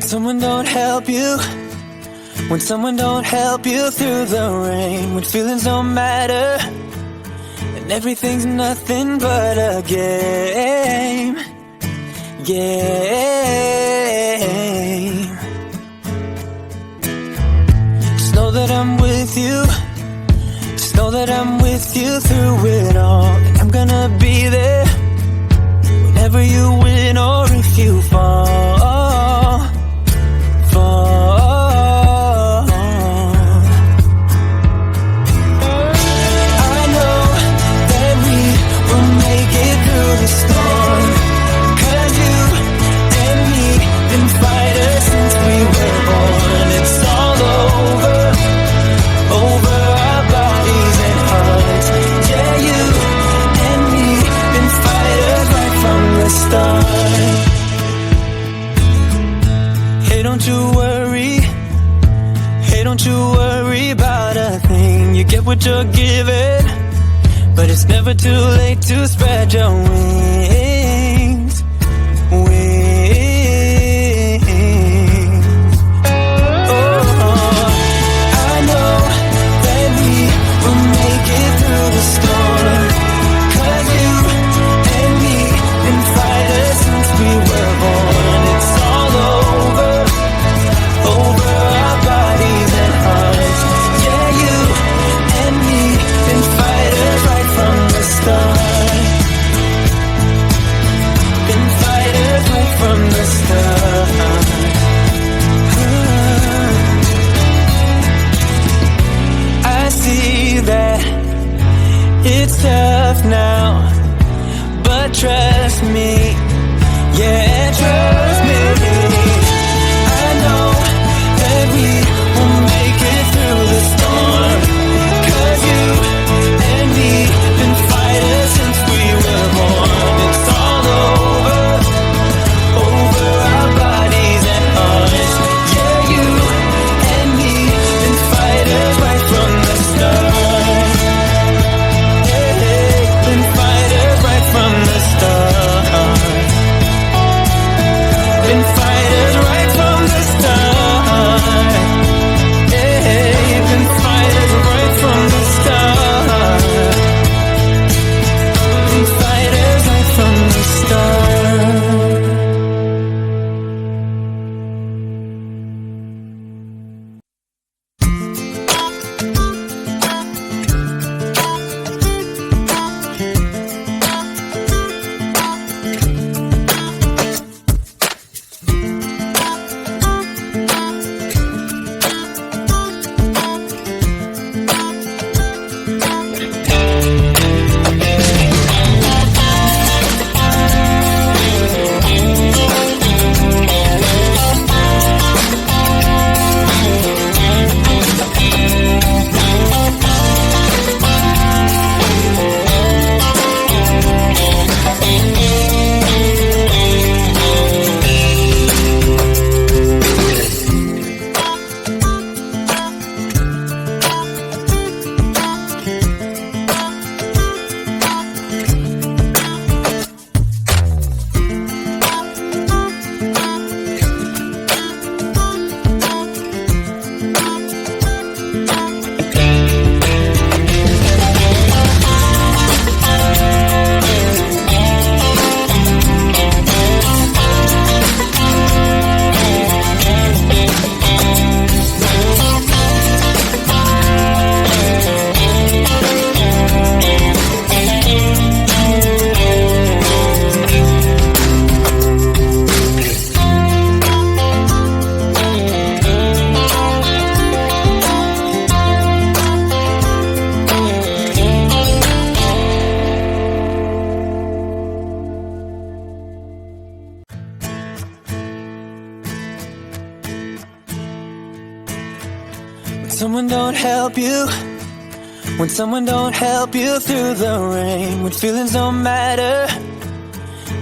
someone don't help you, when someone don't help you through the rain, when feelings don't matter and everything's nothing but a game. Just know that I'm with you, just know that I'm with you through it all, and I'm gonna be there whenever you win or if you fall. I know that we will make it through the storm, 'cause you and me been fighters since we were born. It's all over our bodies and hearts. Yeah, you and me been fighters right from the start. Hey, don't you worry, hey, don't you worry about a thing. You get what you're given, but it's never too late to spread your wings. Oh, I know that we will make it through the storm, 'cause you and me been fighters since we were born. It's all over our bodies and hearts. Yeah, you and me been fighters right from the start. Been fighters right from the start. I see that it's tough now, but trust me, yeah, trust me. I know that we will make it through the storm, 'cause you and me been fighters since we were born. It's all over our bodies and hearts. Yeah, you and me been fighters right from the start. Yeah, been fighters right from the start. Been fighters right from the start. Yeah, been fighters right from the start. Been fighters right from the start. Someone don't help you, when someone don't help you through the rain, when feelings don't matter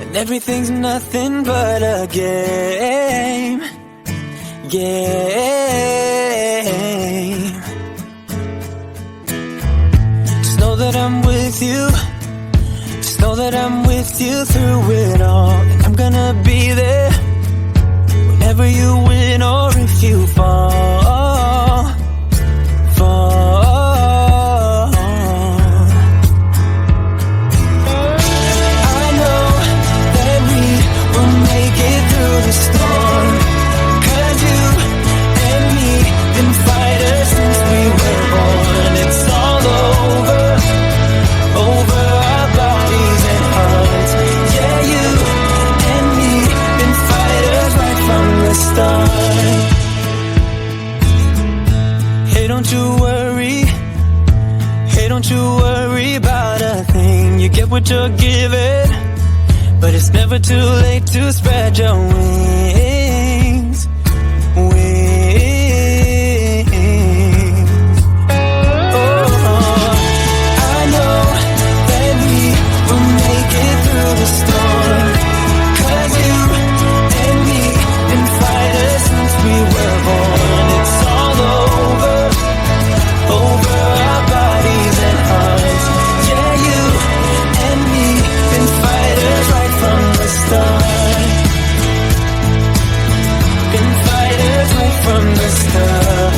and everything's nothing but a game. Just know that I'm with you, just know that I'm with you through it all, and I'm gonna be there whenever you win or if you fall. I know that we will make it through the storm, 'cause you and me been fighters since we were born. It's all over our bodies and hearts. Yeah, you and me been fighters right from the start. Hey, don't you worry. Hey, don't you worry about a thing. You get what you're given, but it's never too late to spread your wings. Wings. Oh, I know that we will make it through the storm, 'cause you and me been fighters since we were born. It's all over our bodies and hearts. Yeah, you and me been fighters right from the start. Been fighters right from the start.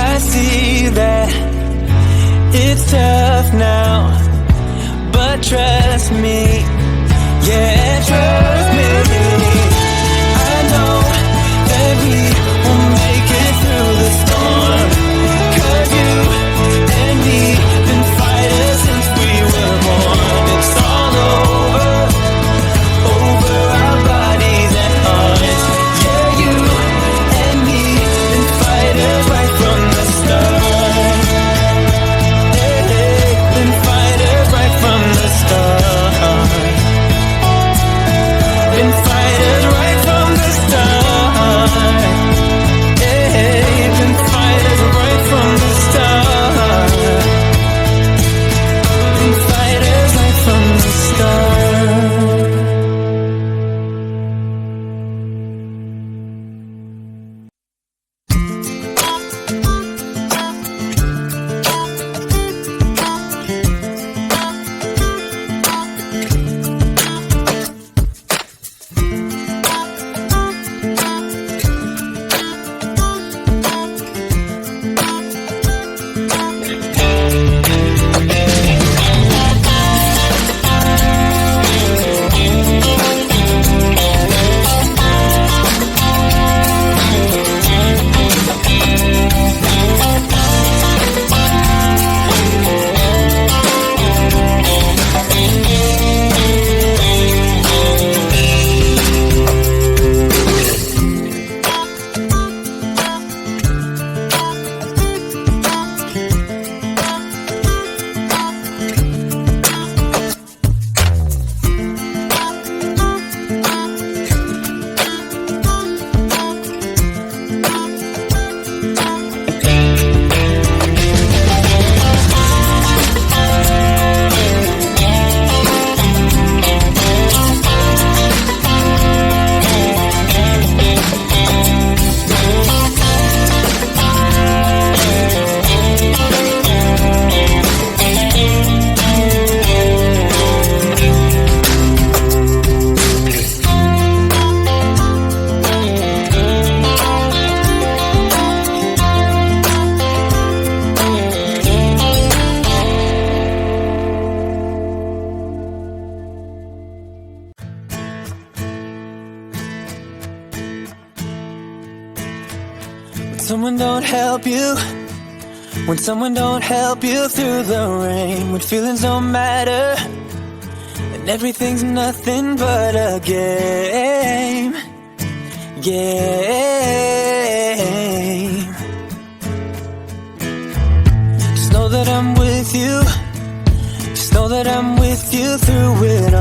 I see that it's tough now, but trust me, yeah, trust me. I know that we will make it through the storm, 'cause you and me been fighters since we were born. It's all over our bodies and hearts. Yeah, you and me been fighters right from the start. Hey, been fighters right from the start. Been fighters right from the start. Hey, been fighters right from the start. Been fighters right from the start. Someone don't help you, when someone don't help you through the rain, when feelings don't matter and everything's nothing but a game. Just know that I'm with you. Just know that I'm with you through it